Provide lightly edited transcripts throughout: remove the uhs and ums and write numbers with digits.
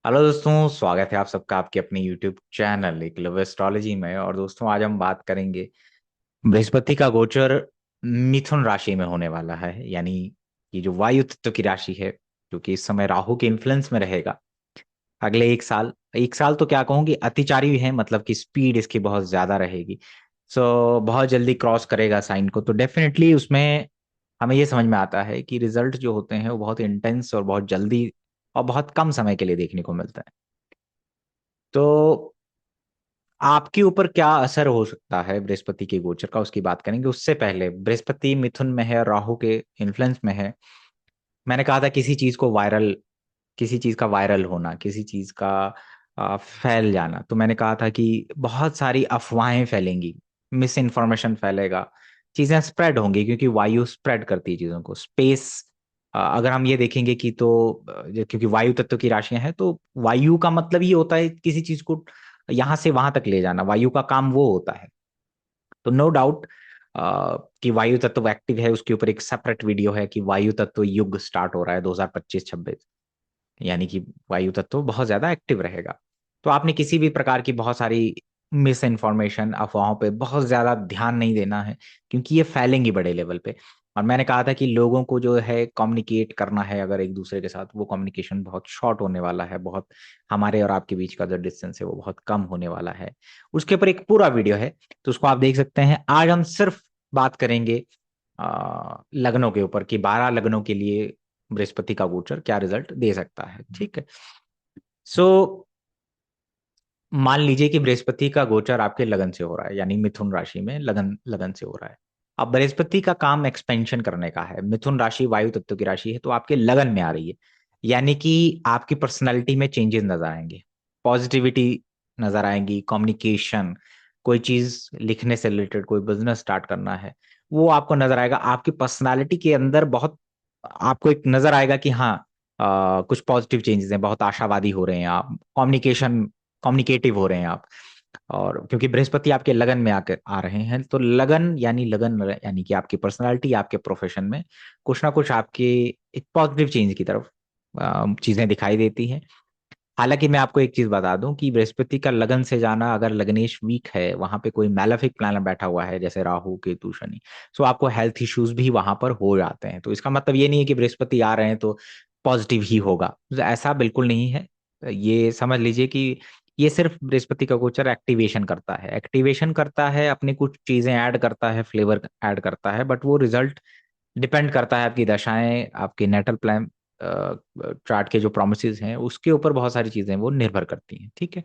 Hello दोस्तों, स्वागत है आप सबका आपके अपने YouTube चैनल एकलव्य एस्ट्रोलॉजी में। और दोस्तों, आज हम बात करेंगे बृहस्पति का गोचर मिथुन राशि में होने वाला है। यानी ये जो वायु तत्व की राशि है, जो कि इस समय राहु के इन्फ्लुएंस में रहेगा अगले एक साल तो क्या कहूँ कि अतिचारी है, मतलब कि स्पीड इसकी बहुत ज्यादा रहेगी। बहुत जल्दी क्रॉस करेगा साइन को, तो डेफिनेटली उसमें हमें ये समझ में आता है कि रिजल्ट जो होते हैं वो बहुत इंटेंस और बहुत जल्दी और बहुत कम समय के लिए देखने को मिलता है। तो आपके ऊपर क्या असर हो सकता है बृहस्पति के गोचर का, उसकी बात करेंगे। उससे पहले, बृहस्पति मिथुन में है, राहु के इन्फ्लुएंस में है। मैंने कहा था किसी चीज का वायरल होना, किसी चीज का फैल जाना। तो मैंने कहा था कि बहुत सारी अफवाहें फैलेंगी, मिस इन्फॉर्मेशन फैलेगा, चीजें स्प्रेड होंगी, क्योंकि वायु स्प्रेड करती है चीजों को। स्पेस, अगर हम ये देखेंगे कि क्योंकि वायु तत्व की राशियां हैं, तो वायु का मतलब ये होता है किसी चीज को यहां से वहां तक ले जाना, वायु का काम वो होता है। तो नो डाउट कि वायु तत्व एक्टिव है। उसके ऊपर एक सेपरेट वीडियो है कि वायु तत्व युग स्टार्ट हो रहा है 2025-26, यानी कि वायु तत्व बहुत ज्यादा एक्टिव रहेगा। तो आपने किसी भी प्रकार की बहुत सारी मिस इन्फॉर्मेशन, अफवाहों पे बहुत ज्यादा ध्यान नहीं देना है, क्योंकि ये फैलेंगी बड़े लेवल पे। और मैंने कहा था कि लोगों को जो है कम्युनिकेट करना है अगर एक दूसरे के साथ, वो कम्युनिकेशन बहुत शॉर्ट होने वाला है, बहुत हमारे और आपके बीच का जो डिस्टेंस है वो बहुत कम होने वाला है। उसके ऊपर एक पूरा वीडियो है, तो उसको आप देख सकते हैं। आज हम सिर्फ बात करेंगे लग्नों के ऊपर कि 12 लग्नों के लिए बृहस्पति का गोचर क्या रिजल्ट दे सकता है। ठीक है। सो मान लीजिए कि बृहस्पति का गोचर आपके लगन से हो रहा है, यानी मिथुन राशि में लगन लगन से हो रहा है। अब बृहस्पति का काम एक्सपेंशन करने का है। मिथुन राशि वायु तत्व की राशि है, तो आपके लगन में आ रही है, यानी कि आपकी पर्सनैलिटी में चेंजेस नजर आएंगे, पॉजिटिविटी नजर आएंगी, कम्युनिकेशन, कोई चीज लिखने से रिलेटेड, कोई बिजनेस स्टार्ट करना है, वो आपको नजर आएगा। आपकी पर्सनालिटी के अंदर बहुत आपको एक नजर आएगा कि हाँ, कुछ पॉजिटिव चेंजेस हैं, बहुत आशावादी हो रहे हैं आप, कम्युनिकेटिव हो रहे हैं आप। और क्योंकि बृहस्पति आपके लगन में आकर आ रहे हैं, तो लगन यानी कि आपकी पर्सनालिटी, आपके प्रोफेशन में कुछ ना कुछ आपके एक पॉजिटिव चेंज की तरफ चीजें दिखाई देती हैं। हालांकि मैं आपको एक चीज बता दूं कि बृहस्पति का लगन से जाना, अगर लग्नेश वीक है, वहां पे कोई मैलेफिक प्लैनेट बैठा हुआ है जैसे राहु केतु शनि, सो आपको हेल्थ इश्यूज भी वहां पर हो जाते हैं। तो इसका मतलब ये नहीं है कि बृहस्पति आ रहे हैं तो पॉजिटिव ही होगा, तो ऐसा बिल्कुल नहीं है। ये समझ लीजिए कि ये सिर्फ बृहस्पति का गोचर एक्टिवेशन करता है, अपनी कुछ चीजें ऐड करता है, फ्लेवर ऐड करता है, बट वो रिजल्ट डिपेंड करता है आपकी दशाएं, आपके नेटल प्लान चार्ट के जो प्रोमिसेस हैं उसके ऊपर बहुत सारी चीजें वो निर्भर करती हैं। ठीक है।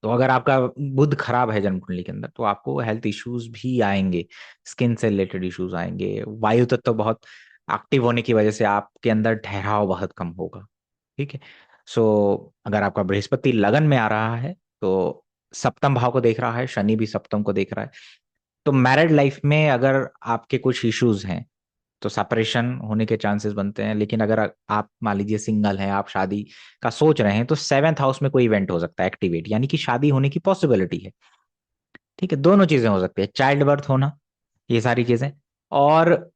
तो अगर आपका बुध खराब है जन्म कुंडली के अंदर, तो आपको हेल्थ इश्यूज भी आएंगे, स्किन से रिलेटेड इश्यूज आएंगे। वायु तत्व तो बहुत एक्टिव होने की वजह से आपके अंदर ठहराव बहुत कम होगा। ठीक है। सो अगर आपका बृहस्पति लगन में आ रहा है, तो सप्तम भाव को देख रहा है, शनि भी सप्तम को देख रहा है, तो मैरिड लाइफ में अगर आपके कुछ इश्यूज हैं तो सेपरेशन होने के चांसेस बनते हैं। लेकिन अगर आप मान लीजिए सिंगल हैं, आप शादी का सोच रहे हैं, तो सेवेंथ हाउस में कोई इवेंट हो सकता है एक्टिवेट, यानी कि शादी होने की पॉसिबिलिटी है। ठीक है, दोनों चीजें हो सकती है, चाइल्ड बर्थ होना, ये सारी चीजें। और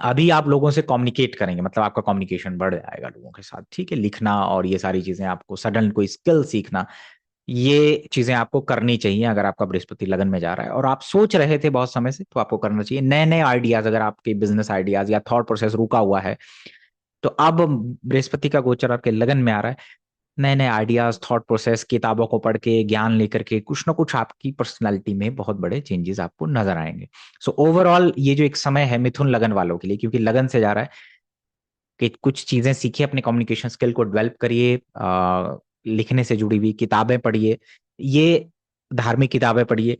अभी आप लोगों से कम्युनिकेट करेंगे, मतलब आपका कम्युनिकेशन बढ़ जाएगा लोगों के साथ। ठीक है, लिखना और ये सारी चीजें, आपको सडन कोई स्किल सीखना, ये चीजें आपको करनी चाहिए अगर आपका बृहस्पति लगन में जा रहा है और आप सोच रहे थे बहुत समय से, तो आपको करना चाहिए। नए नए आइडियाज, अगर आपके बिजनेस आइडियाज या थॉट प्रोसेस रुका हुआ है, तो अब बृहस्पति का गोचर आपके लगन में आ रहा है, नए नए आइडियाज, थॉट प्रोसेस, किताबों को पढ़ के, ज्ञान लेकर के, कुछ ना कुछ आपकी पर्सनालिटी में बहुत बड़े चेंजेस आपको नजर आएंगे। सो ओवरऑल ये जो एक समय है मिथुन लगन वालों के लिए, क्योंकि लगन से जा रहा है, कि कुछ चीजें सीखिए, अपने कम्युनिकेशन स्किल को डेवलप करिए, लिखने से जुड़ी हुई किताबें पढ़िए, ये धार्मिक किताबें पढ़िए,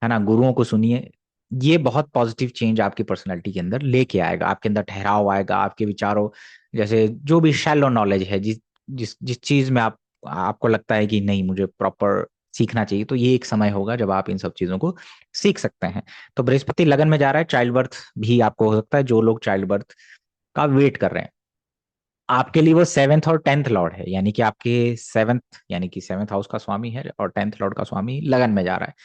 है ना, गुरुओं को सुनिए। ये बहुत पॉजिटिव चेंज आपकी पर्सनैलिटी के अंदर लेके आएगा, आपके अंदर ठहराव आएगा, आपके विचारों, जैसे जो भी शैलो नॉलेज है, जिस जिस जिस चीज में आपको लगता है कि नहीं मुझे प्रॉपर सीखना चाहिए, तो ये एक समय होगा जब आप इन सब चीजों को सीख सकते हैं। तो बृहस्पति लगन में जा रहा है, चाइल्ड बर्थ भी आपको हो सकता है, जो लोग चाइल्ड बर्थ का वेट कर रहे हैं। आपके लिए वो सेवेंथ और टेंथ लॉर्ड है, यानी कि आपके सेवेंथ, यानी कि सेवेंथ हाउस का स्वामी है और टेंथ लॉर्ड का स्वामी लगन में जा रहा है।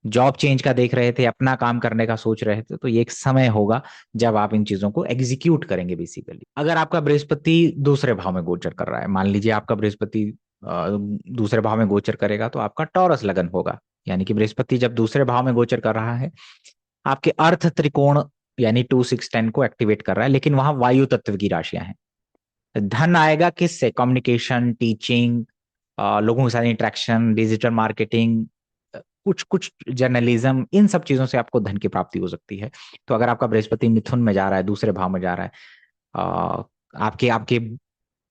जॉब चेंज का देख रहे थे, अपना काम करने का सोच रहे थे, तो ये एक समय होगा जब आप इन चीजों को एग्जीक्यूट करेंगे बेसिकली। अगर आपका बृहस्पति दूसरे भाव में गोचर कर रहा है, मान लीजिए आपका बृहस्पति दूसरे भाव में गोचर करेगा, तो आपका टॉरस लगन होगा। यानी कि बृहस्पति जब दूसरे भाव में गोचर कर रहा है, आपके अर्थ त्रिकोण यानी 2 6 10 को एक्टिवेट कर रहा है, लेकिन वहां वायु तत्व की राशियां हैं। धन आएगा किससे? कम्युनिकेशन, टीचिंग, लोगों के साथ इंटरेक्शन, डिजिटल मार्केटिंग, कुछ कुछ जर्नलिज्म, इन सब चीजों से आपको धन की प्राप्ति हो सकती है। तो अगर आपका बृहस्पति मिथुन में जा रहा है, दूसरे भाव में जा रहा है, अ, आपके आपके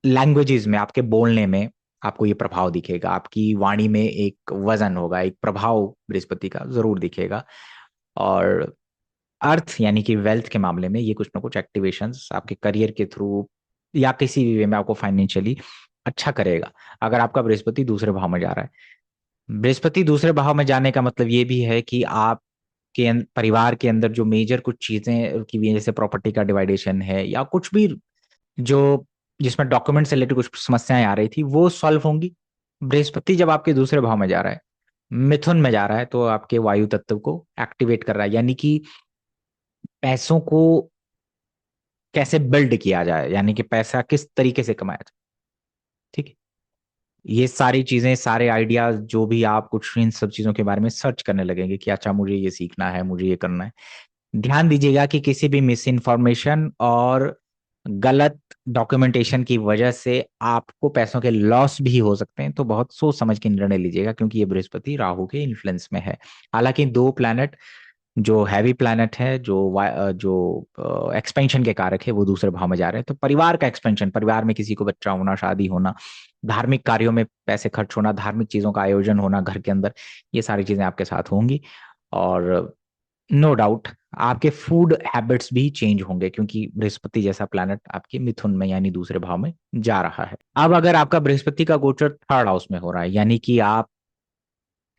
लैंग्वेजेस में, आपके बोलने में आपको ये प्रभाव दिखेगा, आपकी वाणी में एक वजन होगा, एक प्रभाव बृहस्पति का जरूर दिखेगा। और अर्थ यानी कि वेल्थ के मामले में ये कुछ ना कुछ एक्टिवेशंस आपके करियर के थ्रू या किसी भी वे में आपको फाइनेंशियली अच्छा करेगा, अगर आपका बृहस्पति दूसरे भाव में जा रहा है। बृहस्पति दूसरे भाव में जाने का मतलब ये भी है कि आप के परिवार के अंदर जो मेजर कुछ चीजें की भी, जैसे प्रॉपर्टी का डिवाइडेशन है या कुछ भी जो जिसमें डॉक्यूमेंट से रिलेटेड कुछ समस्याएं आ रही थी, वो सॉल्व होंगी। बृहस्पति जब आपके दूसरे भाव में जा रहा है, मिथुन में जा रहा है, तो आपके वायु तत्व को एक्टिवेट कर रहा है, यानी कि पैसों को कैसे बिल्ड किया जाए, यानी कि पैसा किस तरीके से कमाया जाए। ठीक है, ये सारी चीजें, सारे आइडियाज जो भी आप कुछ इन सब चीजों के बारे में सर्च करने लगेंगे कि अच्छा मुझे ये सीखना है, मुझे ये करना है। ध्यान दीजिएगा कि किसी भी मिस इन्फॉर्मेशन और गलत डॉक्यूमेंटेशन की वजह से आपको पैसों के लॉस भी हो सकते हैं, तो बहुत सोच समझ के निर्णय लीजिएगा, क्योंकि ये बृहस्पति राहु के इन्फ्लुएंस में है। हालांकि दो प्लैनेट जो हैवी प्लैनेट है, जो एक्सपेंशन के कारक है, वो दूसरे भाव में जा रहे हैं, तो परिवार का एक्सपेंशन, परिवार में किसी को बच्चा होना, शादी होना, धार्मिक कार्यों में पैसे खर्च होना, धार्मिक चीजों का आयोजन होना घर के अंदर, ये सारी चीजें आपके साथ होंगी। और नो डाउट आपके फूड हैबिट्स भी चेंज होंगे, क्योंकि बृहस्पति जैसा प्लैनेट आपके मिथुन में यानी दूसरे भाव में जा रहा है। अब अगर आपका बृहस्पति का गोचर थर्ड हाउस में हो रहा है, यानी कि आप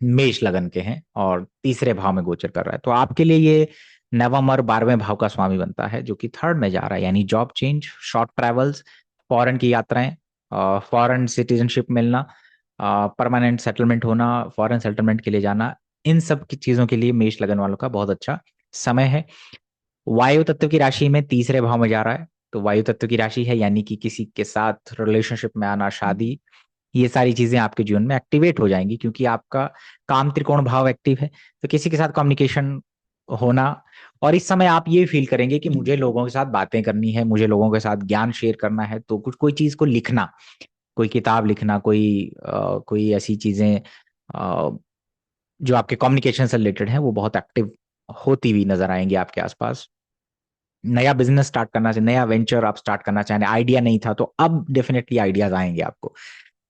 मेष लगन के हैं और तीसरे भाव में गोचर कर रहा है, तो आपके लिए ये नवम और 12वें भाव का स्वामी बनता है, जो कि थर्ड में जा रहा है, यानी job change, short travels, foreign की यात्राएं, फॉरेन सिटीजनशिप मिलना, परमानेंट सेटलमेंट होना, फॉरेन सेटलमेंट के लिए जाना, इन सब की चीजों के लिए मेष लगन वालों का बहुत अच्छा समय है। वायु तत्व की राशि में तीसरे भाव में जा रहा है, तो वायु तत्व की राशि है, यानी कि किसी के साथ रिलेशनशिप में आना, शादी, ये सारी चीजें आपके जीवन में एक्टिवेट हो जाएंगी, क्योंकि आपका काम त्रिकोण भाव एक्टिव है। तो किसी के साथ कम्युनिकेशन होना, और इस समय आप ये फील करेंगे कि मुझे लोगों के साथ बातें करनी है, मुझे लोगों के साथ ज्ञान शेयर करना है, तो कुछ कोई चीज को लिखना, कोई किताब लिखना, कोई ऐसी चीजें जो आपके कम्युनिकेशन से रिलेटेड है, वो बहुत एक्टिव होती हुई नजर आएंगी आपके आसपास। नया बिजनेस स्टार्ट करना चाहिए, नया वेंचर आप स्टार्ट करना चाहें, आइडिया नहीं था, तो अब डेफिनेटली आइडियाज आएंगे आपको।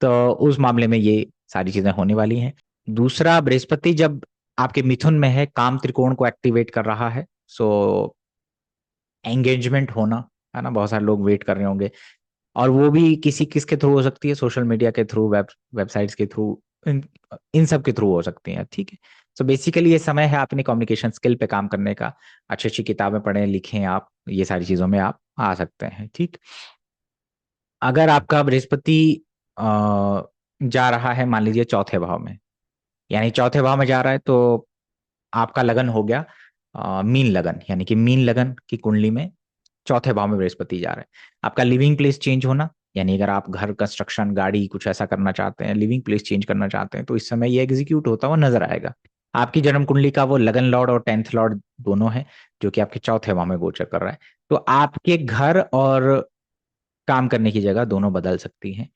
तो उस मामले में ये सारी चीजें होने वाली हैं। दूसरा, बृहस्पति जब आपके मिथुन में है, काम त्रिकोण को एक्टिवेट कर रहा है, सो एंगेजमेंट होना, है ना, बहुत सारे लोग वेट कर रहे होंगे, और वो भी किसके थ्रू हो सकती है? सोशल मीडिया के थ्रू, वेबसाइट्स के थ्रू, इन इन सब के थ्रू हो सकती हैं। ठीक है, तो बेसिकली ये समय है अपनी कम्युनिकेशन स्किल पे काम करने का। अच्छी अच्छी किताबें पढ़ें, लिखें, आप ये सारी चीजों में आप आ सकते हैं। ठीक, अगर आपका बृहस्पति अ, जा रहा है मान लीजिए चौथे भाव में, यानी चौथे भाव में जा रहा है, तो आपका लगन हो गया मीन लगन, यानी कि मीन लगन की कुंडली में चौथे भाव में बृहस्पति जा रहा है। आपका लिविंग प्लेस चेंज होना, यानी अगर आप घर, कंस्ट्रक्शन, गाड़ी, कुछ ऐसा करना चाहते हैं, लिविंग प्लेस चेंज करना चाहते हैं, तो इस समय ये एग्जीक्यूट होता हुआ नजर आएगा। आपकी जन्म कुंडली का वो लगन लॉर्ड और 10th लॉर्ड दोनों है, जो कि आपके चौथे भाव में गोचर कर रहा है, तो आपके घर और काम करने की जगह दोनों बदल सकती हैं।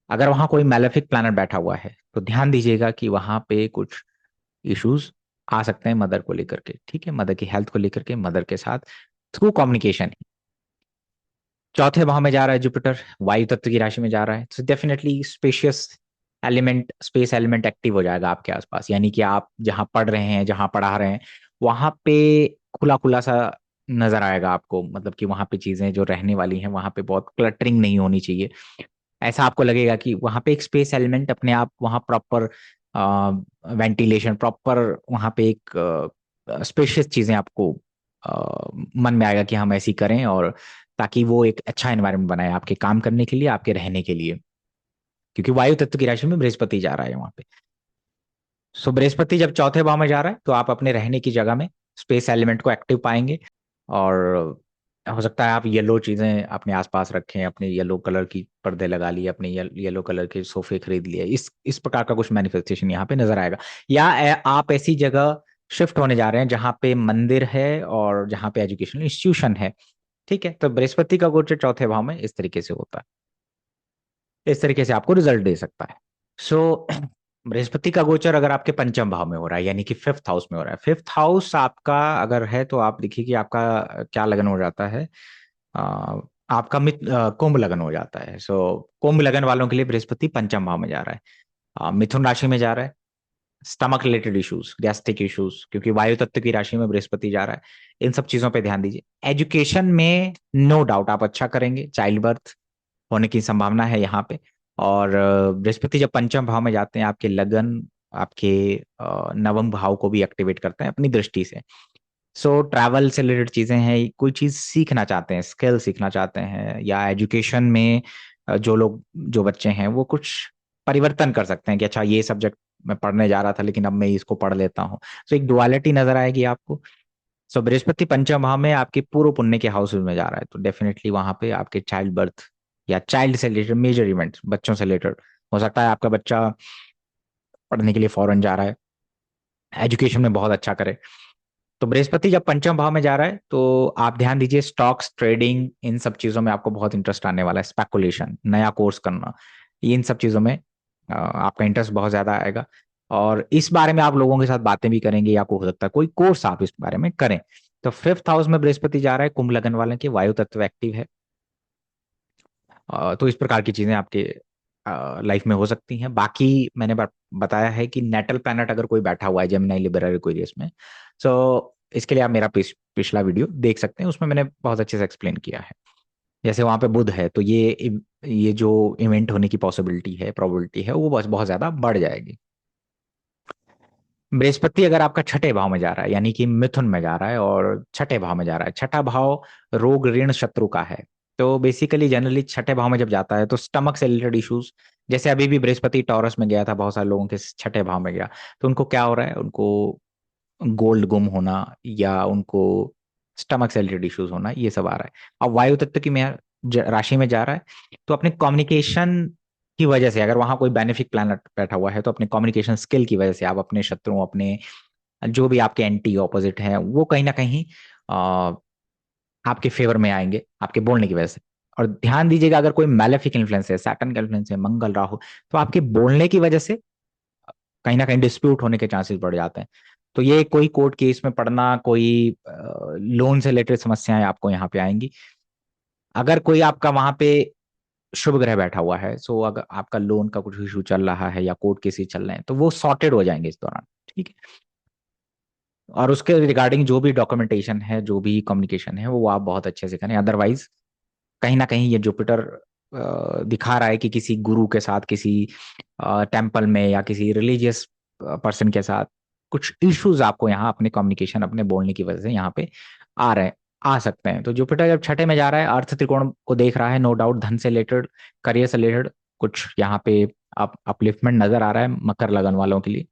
अगर वहां कोई मैलेफिक प्लैनेट बैठा हुआ है, तो ध्यान दीजिएगा कि वहां पे कुछ इश्यूज आ सकते हैं मदर को लेकर के। ठीक है, मदर की हेल्थ को लेकर के, मदर के साथ थ्रू कम्युनिकेशन। चौथे भाव में जा रहा है जुपिटर, वायु तत्व की राशि में जा रहा है, तो definitely spacious element, space element active हो जाएगा आपके आसपास, यानी कि आप जहां पढ़ रहे हैं, जहां पढ़ा रहे हैं, वहां पे खुला खुला सा नजर आएगा आपको, मतलब कि वहां पे चीजें जो रहने वाली हैं, वहां पे बहुत क्लटरिंग नहीं होनी चाहिए। ऐसा आपको लगेगा कि वहां पे एक स्पेस एलिमेंट अपने आप, वहां प्रॉपर वेंटिलेशन, प्रॉपर वहां पे एक स्पेशियस चीजें आपको मन में आएगा कि हम ऐसी करें, और ताकि वो एक अच्छा एनवायरनमेंट बनाए आपके काम करने के लिए, आपके रहने के लिए, क्योंकि वायु तत्व की राशि में बृहस्पति जा रहा है वहां पे। सो बृहस्पति जब चौथे भाव में जा रहा है तो आप अपने रहने की जगह में स्पेस एलिमेंट को एक्टिव पाएंगे। और हो सकता है आप येलो चीजें अपने आसपास रखें, अपने येलो कलर की पर्दे लगा लिए, अपने येलो कलर के सोफे खरीद लिए, इस प्रकार का कुछ मैनिफेस्टेशन यहाँ पे नजर आएगा। या आप ऐसी जगह शिफ्ट होने जा रहे हैं जहाँ पे मंदिर है और जहाँ पे एजुकेशनल इंस्टीट्यूशन है। ठीक है, तो बृहस्पति का गोचर चौथे भाव में इस तरीके से होता है, इस तरीके से आपको रिजल्ट दे सकता है। सो बृहस्पति का गोचर अगर आपके पंचम भाव में हो रहा है, यानी कि फिफ्थ हाउस में हो रहा है, फिफ्थ हाउस आपका अगर है तो आप देखिए कि आपका क्या लगन हो जाता है। अ, आपका कुंभ लगन हो जाता है। सो कुंभ लगन वालों के लिए बृहस्पति पंचम भाव में जा रहा है, मिथुन राशि में जा रहा है। Stomach related issues, gastric issues, क्योंकि वायु तत्व की राशि में बृहस्पति जा रहा है, इन सब चीजों पे ध्यान दीजिए। एजुकेशन में नो डाउट आप अच्छा करेंगे, चाइल्ड बर्थ होने की संभावना है यहाँ पे। और बृहस्पति जब पंचम भाव में जाते हैं, आपके लगन, आपके नवम भाव को भी एक्टिवेट करते हैं अपनी दृष्टि से। सो ट्रैवल से रिलेटेड चीजें हैं, कोई चीज सीखना चाहते हैं, स्किल सीखना चाहते हैं, या एजुकेशन में जो लोग, जो बच्चे हैं वो कुछ परिवर्तन कर सकते हैं कि अच्छा ये सब्जेक्ट मैं पढ़ने जा रहा था लेकिन अब मैं इसको पढ़ लेता हूँ। सो एक डुअलिटी नजर आएगी आपको। सो बृहस्पति पंचम भाव में आपके पूर्व पुण्य के हाउस में जा रहा है, तो डेफिनेटली वहां पे आपके चाइल्ड बर्थ या चाइल्ड से रिलेटेड मेजर इवेंट्स, बच्चों से रिलेटेड हो सकता है। आपका बच्चा पढ़ने के लिए फॉरेन जा रहा है, एजुकेशन में बहुत अच्छा करे। तो बृहस्पति जब पंचम भाव में जा रहा है तो आप ध्यान दीजिए, स्टॉक्स, ट्रेडिंग, इन सब चीजों में आपको बहुत इंटरेस्ट आने वाला है। स्पेकुलेशन, नया कोर्स करना, इन सब चीजों में आपका इंटरेस्ट बहुत ज्यादा आएगा। और इस बारे में आप लोगों के साथ बातें भी करेंगे, या आपको हो सकता है कोई कोर्स आप इस बारे में करें। तो फिफ्थ हाउस में बृहस्पति जा रहा है, कुंभ लगन वाले के वायु तत्व एक्टिव है। तो इस प्रकार की चीजें आपके लाइफ में हो सकती हैं। बाकी मैंने बताया है कि नेटल प्लैनेट अगर कोई बैठा हुआ है जेमिनी, लिबरल, एक्वेरियस में, तो इसके लिए आप मेरा पिछला वीडियो देख सकते हैं, उसमें मैंने बहुत अच्छे से एक्सप्लेन किया है। जैसे वहां पे बुध है तो ये जो इवेंट होने की पॉसिबिलिटी है, प्रोबेबिलिटी है, वो बस बहुत ज्यादा बढ़ जाएगी। बृहस्पति अगर आपका छठे भाव में जा रहा है, यानी कि मिथुन में जा रहा है और छठे भाव में जा रहा है, छठा भाव रोग ऋण शत्रु का है। तो बेसिकली जनरली छठे भाव में जब जाता है तो स्टमक से रिलेटेड इश्यूज, जैसे अभी भी बृहस्पति टॉरस में गया था, बहुत सारे लोगों के छठे भाव में गया, तो उनको क्या हो रहा है, उनको गोल्ड गुम होना, या उनको स्टमक से रिलेटेड इश्यूज होना, ये सब आ रहा है। अब वायु तत्व की में राशि में जा रहा है, तो अपने कम्युनिकेशन की वजह से, अगर वहां कोई बेनिफिक प्लैनेट बैठा हुआ है, तो अपने कम्युनिकेशन स्किल की वजह से आप अपने शत्रुओं, अपने जो भी आपके एंटी ऑपोजिट हैं, वो कहीं ना कहीं आ, आपके फेवर में आएंगे आपके बोलने की वजह से। और ध्यान दीजिएगा, अगर कोई मैलेफिक इन्फ्लुएंस है, सैटर्न का इन्फ्लुएंस है, मंगल, राहु, तो आपके बोलने की वजह से कहीं ना कहीं डिस्प्यूट होने के चांसेस बढ़ जाते हैं। तो ये कोई कोर्ट केस में पड़ना, कोई लोन से रिलेटेड समस्याएं आपको यहाँ पे आएंगी। अगर कोई आपका वहां पे शुभ ग्रह बैठा हुआ है, सो अगर आपका लोन का कुछ इशू चल रहा है या कोर्ट केसेस चल रहे हैं, तो वो सॉर्टेड हो जाएंगे इस दौरान। ठीक है, और उसके रिगार्डिंग जो भी डॉक्यूमेंटेशन है, जो भी कम्युनिकेशन है, वो आप बहुत अच्छे से करें। अदरवाइज कहीं ना कहीं ये जुपिटर दिखा रहा है कि किसी गुरु के साथ, किसी टेम्पल में, या किसी रिलीजियस पर्सन के साथ कुछ इश्यूज आपको यहाँ अपने कम्युनिकेशन, अपने बोलने की वजह से यहाँ पे आ रहे आ सकते हैं। तो जुपिटर जब छठे में जा रहा है, अर्थ त्रिकोण को देख रहा है, नो डाउट धन से रिलेटेड, करियर से रिलेटेड कुछ यहाँ पे अपलिफ्टमेंट नजर आ रहा है मकर लगन वालों के लिए।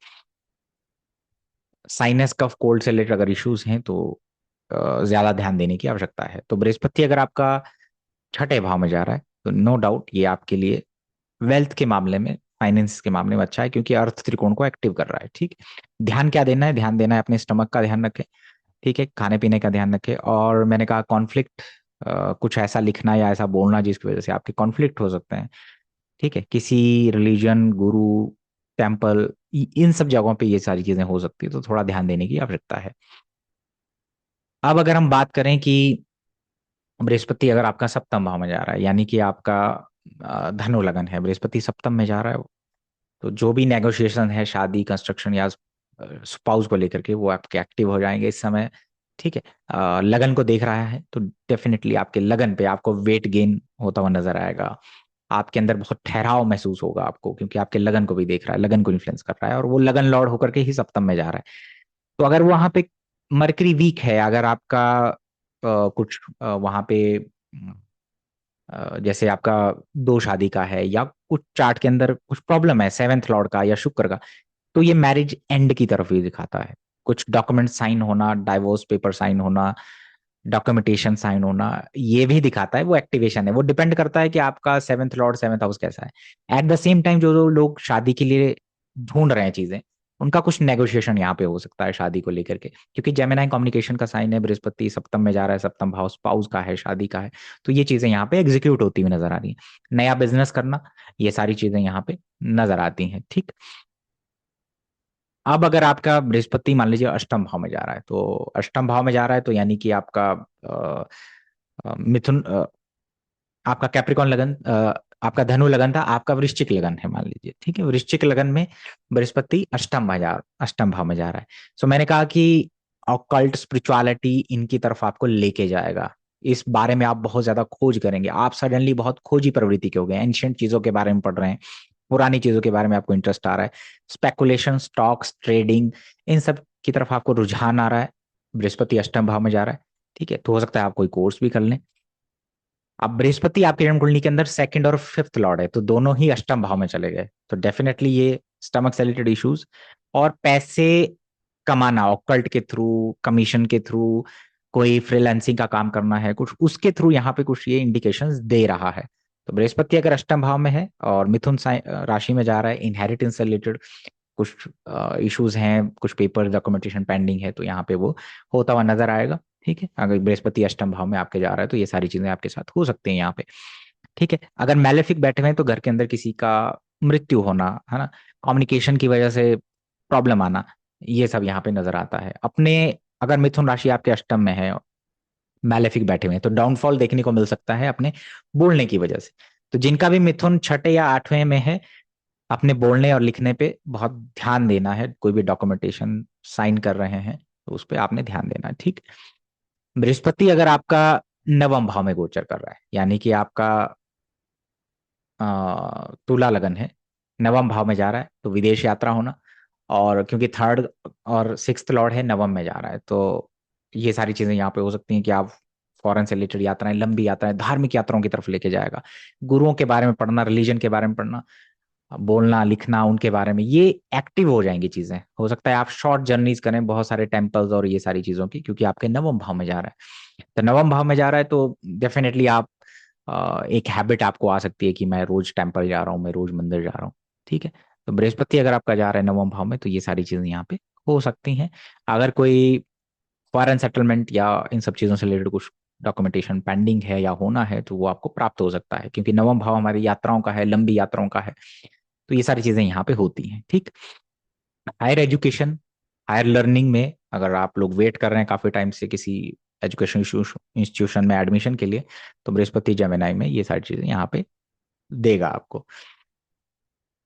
साइनस, कफ, कोल्ड से रिलेटेड अगर इश्यूज हैं तो ज्यादा ध्यान देने की आवश्यकता है। तो बृहस्पति अगर आपका छठे भाव में जा रहा है, तो नो डाउट ये आपके लिए वेल्थ के मामले में, फाइनेंस के मामले में अच्छा है, क्योंकि अर्थ त्रिकोण को एक्टिव कर रहा है। ठीक है, ध्यान क्या देना है, ध्यान देना है अपने स्टमक का ध्यान रखें। ठीक है, खाने पीने का ध्यान रखें। और मैंने कहा कॉन्फ्लिक्ट, कुछ ऐसा लिखना या ऐसा बोलना जिसकी वजह से आपके कॉन्फ्लिक्ट हो सकते हैं। ठीक है, किसी रिलीजन, गुरु, टेम्पल, इन सब जगहों पे ये सारी चीजें हो सकती है, तो थोड़ा ध्यान देने की आवश्यकता है। अब अगर हम बात करें कि बृहस्पति अगर आपका सप्तम भाव में जा रहा है, यानी कि आपका धनु लगन है, बृहस्पति सप्तम में जा रहा है, तो जो भी नेगोशिएशन है शादी, कंस्ट्रक्शन या स्पाउस को लेकर के, वो आपके एक्टिव हो जाएंगे इस समय। ठीक है, लगन को देख रहा है तो डेफिनेटली आपके लगन पे आपको वेट गेन होता हुआ नजर आएगा। आपके अंदर बहुत ठहराव महसूस होगा आपको, क्योंकि आपके लगन को भी देख रहा है, लगन को इन्फ्लुएंस कर रहा है, और वो लगन लॉर्ड होकर के ही सप्तम में जा रहा है। तो अगर वहां पे मरकरी वीक है, अगर आपका कुछ वहां पे जैसे आपका दो शादी का है, या कुछ चार्ट के अंदर कुछ प्रॉब्लम है सेवेंथ लॉर्ड का या शुक्र का, तो ये मैरिज एंड की तरफ ही दिखाता है। कुछ डॉक्यूमेंट साइन होना, डाइवोर्स पेपर साइन होना, डॉक्यूमेंटेशन साइन होना, ये भी दिखाता है वो एक्टिवेशन है। वो डिपेंड करता है कि आपका सेवंथ लॉर्ड सेवंथ हाउस कैसा है। एट द सेम टाइम जो जो लोग शादी के लिए ढूंढ रहे हैं चीजें, उनका कुछ नेगोशिएशन यहाँ पे हो सकता है शादी को लेकर के, क्योंकि जेमिनाई कम्युनिकेशन का साइन है, बृहस्पति सप्तम में जा रहा है, सप्तम भाव स्पाउस का है, शादी का है। तो ये चीजें यहाँ पे एग्जीक्यूट होती हुई नजर आ रही है। नया बिजनेस करना, ये सारी चीजें यहाँ पे नजर आती हैं। ठीक। अब अगर आपका बृहस्पति मान लीजिए अष्टम भाव में जा रहा है, तो अष्टम भाव में जा रहा है तो यानी कि आपका मिथुन, आपका कैप्रिकॉन लगन, आपका धनु लगन था, आपका वृश्चिक लगन है मान लीजिए। ठीक है, वृश्चिक लगन में बृहस्पति अष्टम भाव में जा रहा है। सो मैंने कहा कि ऑकल्ट स्पिरिचुअलिटी इनकी तरफ आपको लेके जाएगा। इस बारे में आप बहुत ज्यादा खोज करेंगे, आप सडनली बहुत खोजी प्रवृत्ति के हो गए, एंशियंट चीजों के बारे में पढ़ रहे हैं, पुरानी चीजों के बारे में आपको इंटरेस्ट आ रहा है, स्पेकुलेशन, स्टॉक्स, ट्रेडिंग, इन सब की तरफ आपको रुझान आ रहा है। बृहस्पति अष्टम भाव में जा रहा है। ठीक है, तो हो सकता है आप कोई कोर्स भी कर लें। अब बृहस्पति आपके जन्म कुंडली के अंदर सेकंड और फिफ्थ लॉर्ड है, तो दोनों ही अष्टम भाव में चले गए, तो डेफिनेटली ये स्टमक से रिलेटेड इश्यूज और पैसे कमाना ऑकल्ट के थ्रू, कमीशन के थ्रू, कोई फ्रीलांसिंग का काम करना है कुछ, उसके थ्रू यहाँ पे कुछ ये इंडिकेशंस दे रहा है। तो बृहस्पति अगर अष्टम भाव में है और मिथुन राशि में जा रहा है, इनहेरिटेंस से रिलेटेड कुछ इश्यूज हैं, कुछ पेपर डॉक्यूमेंटेशन पेंडिंग है, तो यहाँ पे वो होता हुआ नजर आएगा। ठीक है, अगर बृहस्पति अष्टम भाव में आपके जा रहा है तो ये सारी चीजें आपके साथ हो सकती हैं यहाँ पे। ठीक है, अगर मैलेफिक बैठे हुए हैं तो घर के अंदर किसी का मृत्यु होना, है ना, कम्युनिकेशन की वजह से प्रॉब्लम आना, ये सब यहाँ पे नजर आता है अपने। अगर मिथुन राशि आपके अष्टम में है, मैलेफिक बैठे हुए हैं, तो डाउनफॉल देखने को मिल सकता है अपने बोलने की वजह से। तो जिनका भी मिथुन छठे या आठवें में है, अपने बोलने और लिखने पे बहुत ध्यान देना है। कोई भी डॉक्यूमेंटेशन साइन कर रहे हैं तो उस पर आपने ध्यान देना है। ठीक। बृहस्पति अगर आपका नवम भाव में गोचर कर रहा है, यानी कि आपका तुला लगन है, नवम भाव में जा रहा है, तो विदेश यात्रा होना, और क्योंकि थर्ड और सिक्स्थ लॉर्ड है नवम में जा रहा है, तो ये सारी चीजें यहाँ पे हो सकती हैं कि आप फॉरेन से रिलेटेड यात्राएं, लंबी यात्राएं, धार्मिक यात्राओं की तरफ लेके जाएगा। गुरुओं के बारे में पढ़ना, रिलीजन के बारे में पढ़ना, बोलना लिखना, उनके बारे में ये एक्टिव हो जाएंगी चीजें। हो सकता है आप शॉर्ट जर्नीज करें बहुत सारे टेम्पल्स और ये सारी चीजों की, क्योंकि आपके नवम भाव में जा रहा है। तो नवम भाव में जा रहा है तो डेफिनेटली आप एक हैबिट आपको आ सकती है कि मैं रोज टेम्पल जा रहा हूँ, मैं रोज मंदिर जा रहा हूँ। ठीक है, तो बृहस्पति अगर आपका जा रहा है नवम भाव में, तो ये सारी चीजें यहाँ पे हो सकती हैं। अगर कोई फॉरेन सेटलमेंट या इन सब चीजों से रिलेटेड कुछ डॉक्यूमेंटेशन पेंडिंग है या होना है, तो वो आपको प्राप्त हो सकता है, क्योंकि नवम भाव हमारी यात्राओं का है, लंबी यात्राओं का है। तो ये सारी चीजें यहाँ पे होती हैं। ठीक। हायर एजुकेशन, हायर लर्निंग में अगर आप लोग वेट कर रहे हैं काफी टाइम से किसी एजुकेशन इंस्टीट्यूशन में एडमिशन के लिए, तो बृहस्पति जेमिनाई में ये सारी चीजें यहाँ पे देगा आपको।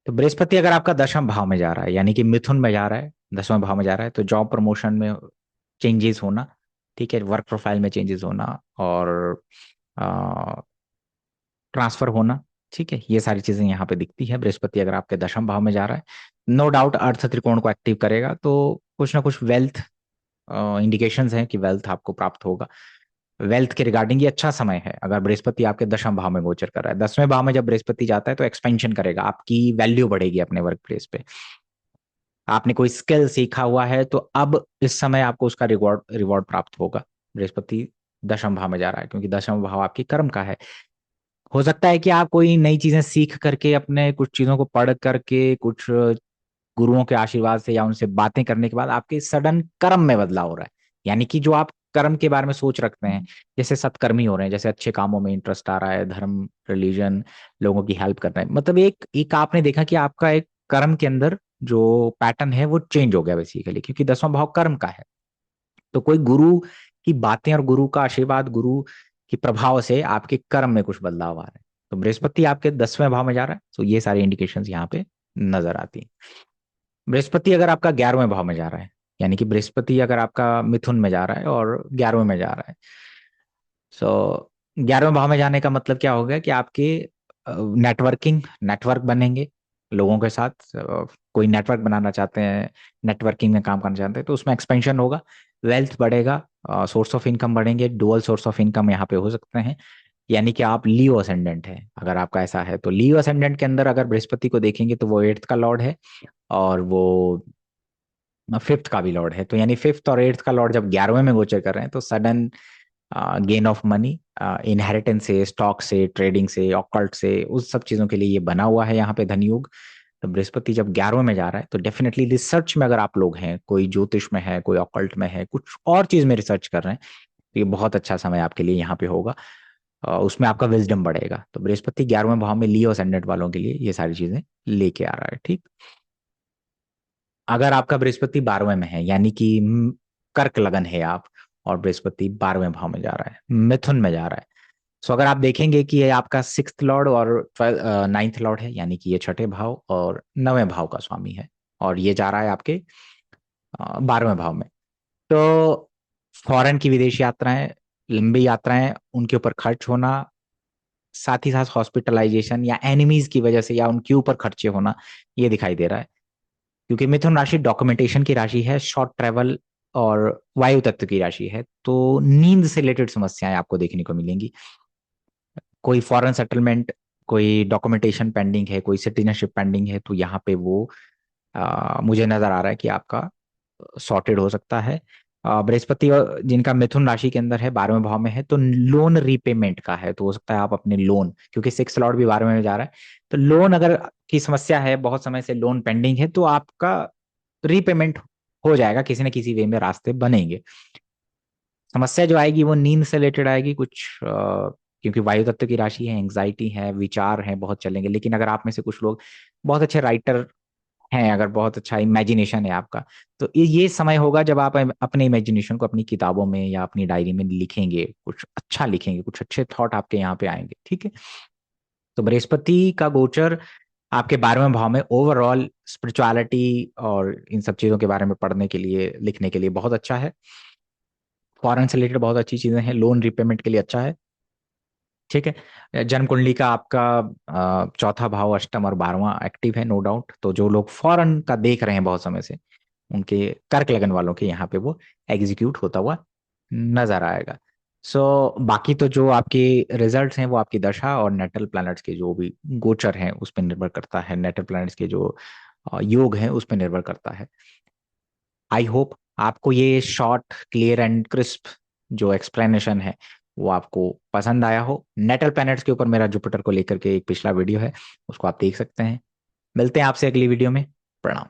तो बृहस्पति अगर आपका दशम भाव में जा रहा है, यानी कि मिथुन में जा रहा है, दसवें भाव में जा रहा है, तो जॉब प्रमोशन में चेंजेस होना, ठीक है, वर्क प्रोफाइल में चेंजेस होना, और ट्रांसफर होना। ठीक है, ये सारी चीजें यहाँ पे दिखती है। बृहस्पति अगर आपके दशम भाव में जा रहा है, नो डाउट अर्थ त्रिकोण को एक्टिव करेगा, तो कुछ ना कुछ वेल्थ इंडिकेशंस हैं कि वेल्थ आपको प्राप्त होगा। वेल्थ के रिगार्डिंग ये अच्छा समय है। अगर बृहस्पति आपके दशम भाव में गोचर कर रहा है, दसवें भाव में जब बृहस्पति जाता है तो एक्सपेंशन करेगा, आपकी वैल्यू बढ़ेगी अपने वर्क प्लेस पे। आपने कोई स्किल सीखा हुआ है तो अब इस समय आपको उसका रिवॉर्ड रिवॉर्ड प्राप्त होगा। बृहस्पति दशम भाव में जा रहा है, क्योंकि दशम भाव आपकी कर्म का है। हो सकता है कि आप कोई नई चीजें सीख करके, अपने कुछ चीजों को पढ़ करके, कुछ गुरुओं के आशीर्वाद से या उनसे बातें करने के बाद आपके सडन कर्म में बदलाव हो रहा है। यानी कि जो आप कर्म के बारे में सोच रखते हैं, जैसे सत्कर्मी हो रहे हैं, जैसे अच्छे कामों में इंटरेस्ट आ रहा है, धर्म, रिलीजन, लोगों की हेल्प कर रहे हैं, मतलब एक एक आपने देखा कि आपका एक कर्म के अंदर जो पैटर्न है वो चेंज हो गया बेसिकली, क्योंकि दसवां भाव कर्म का है। तो कोई गुरु की बातें और गुरु का आशीर्वाद, गुरु के प्रभाव से आपके कर्म में कुछ बदलाव आ रहे हैं। तो बृहस्पति आपके दसवें भाव में जा रहा है, तो ये सारी इंडिकेशंस यहाँ पे नजर आती हैं। बृहस्पति अगर आपका 11वें भाव में जा रहा है, यानी कि बृहस्पति अगर आपका मिथुन में जा रहा है और 11वें में जा रहा है, सो 11वें भाव में जाने का मतलब क्या हो गया कि आपके नेटवर्क बनेंगे लोगों के साथ। कोई नेटवर्क बनाना चाहते हैं, नेटवर्किंग में काम करना चाहते हैं, तो उसमें एक्सपेंशन होगा, वेल्थ बढ़ेगा, सोर्स ऑफ इनकम बढ़ेंगे, डुअल सोर्स ऑफ इनकम यहाँ पे हो सकते हैं। यानी कि आप लियो असेंडेंट है। अगर आपका ऐसा है तो लियो असेंडेंट के अंदर अगर बृहस्पति को देखेंगे तो वो 8th का लॉर्ड है, और वो 5th का भी लॉर्ड है। तो यानी 5th और 8th का लॉर्ड जब 11वें में गोचर कर रहे हैं तो sudden gain of money, inheritance से, स्टॉक से, ट्रेडिंग से, ऑकल्ट से, उस सब चीजों के लिए ये बना हुआ है यहाँ पे धनयोग। तो बृहस्पति जब 11वें में जा रहा है तो डेफिनेटली रिसर्च में अगर आप लोग हैं, कोई ज्योतिष में है, कोई ऑकल्ट में है, कुछ और चीज में रिसर्च कर रहे हैं, तो ये बहुत अच्छा समय आपके लिए यहाँ पे होगा। उसमें आपका विजडम बढ़ेगा। तो बृहस्पति 11वें भाव में लियो असेंडेंट वालों के लिए ये सारी चीजें लेके आ रहा है। ठीक। अगर आपका बृहस्पति 12वें में है, यानी कि कर्क लगन है आप, और बृहस्पति 12वें भाव में जा रहा है, मिथुन में जा रहा है। सो अगर आप देखेंगे कि ये आपका 6th लॉर्ड और 9th लॉर्ड है, यानी कि ये छठे भाव और 9वें भाव का स्वामी है, और ये जा रहा है आपके 12वें भाव में। तो फॉरेन की विदेश यात्राएं, लंबी यात्राएं, उनके ऊपर खर्च होना, साथ ही साथ हॉस्पिटलाइजेशन या एनिमीज की वजह से या उनके ऊपर खर्चे होना, ये दिखाई दे रहा है। क्योंकि मिथुन राशि डॉक्यूमेंटेशन की राशि है, शॉर्ट ट्रेवल और वायु तत्व की राशि है, तो नींद से रिलेटेड समस्याएं आपको देखने को मिलेंगी। कोई फॉरेन सेटलमेंट, कोई डॉक्यूमेंटेशन पेंडिंग है, कोई सिटीजनशिप पेंडिंग है, तो यहाँ पे वो मुझे नजर आ रहा है कि आपका सॉर्टेड हो सकता है। बृहस्पति जिनका मिथुन राशि के अंदर है, 12वें भाव में है, तो लोन रीपेमेंट का है। तो हो सकता है आप अपने लोन, क्योंकि 6th लॉर्ड भी 12वें में जा रहा है, तो लोन अगर की समस्या है, बहुत समय से लोन पेंडिंग है, तो आपका रीपेमेंट हो जाएगा, किसी न किसी वे में रास्ते बनेंगे। समस्या जो आएगी वो नींद से रिलेटेड आएगी कुछ, क्योंकि वायु तत्व की राशि है, एंग्जाइटी है, विचार है, बहुत चलेंगे। लेकिन अगर आप में से कुछ लोग बहुत अच्छे राइटर हैं, अगर बहुत अच्छा इमेजिनेशन है आपका, तो ये समय होगा जब आप अपने इमेजिनेशन को अपनी किताबों में या अपनी डायरी में लिखेंगे, कुछ अच्छा लिखेंगे, कुछ अच्छे थॉट आपके यहाँ पे आएंगे। ठीक है। तो बृहस्पति का गोचर आपके 12वें भाव में ओवरऑल स्पिरिचुअलिटी और इन सब चीजों के बारे में पढ़ने के लिए, लिखने के लिए बहुत अच्छा है। फॉरेन से रिलेटेड बहुत अच्छी चीजें हैं, लोन रिपेमेंट के लिए अच्छा है। ठीक है। जन्म कुंडली का आपका चौथा भाव, अष्टम और 12वां एक्टिव है, नो डाउट। तो जो लोग फॉरेन का देख रहे हैं बहुत समय से, उनके कर्क लगन वालों के यहाँ पे वो एग्जीक्यूट होता हुआ नजर आएगा। बाकी तो जो आपके रिजल्ट्स हैं वो आपकी दशा और नेटल प्लैनेट्स के जो भी गोचर हैं उस पर निर्भर करता है, नेटल प्लैनेट्स के जो योग हैं उस पर निर्भर करता है। आई होप आपको ये शॉर्ट, क्लियर एंड क्रिस्प जो एक्सप्लेनेशन है वो आपको पसंद आया हो। नेटल प्लैनेट्स के ऊपर मेरा जुपिटर को लेकर के एक पिछला वीडियो है, उसको आप देख सकते हैं। मिलते हैं आपसे अगली वीडियो में। प्रणाम।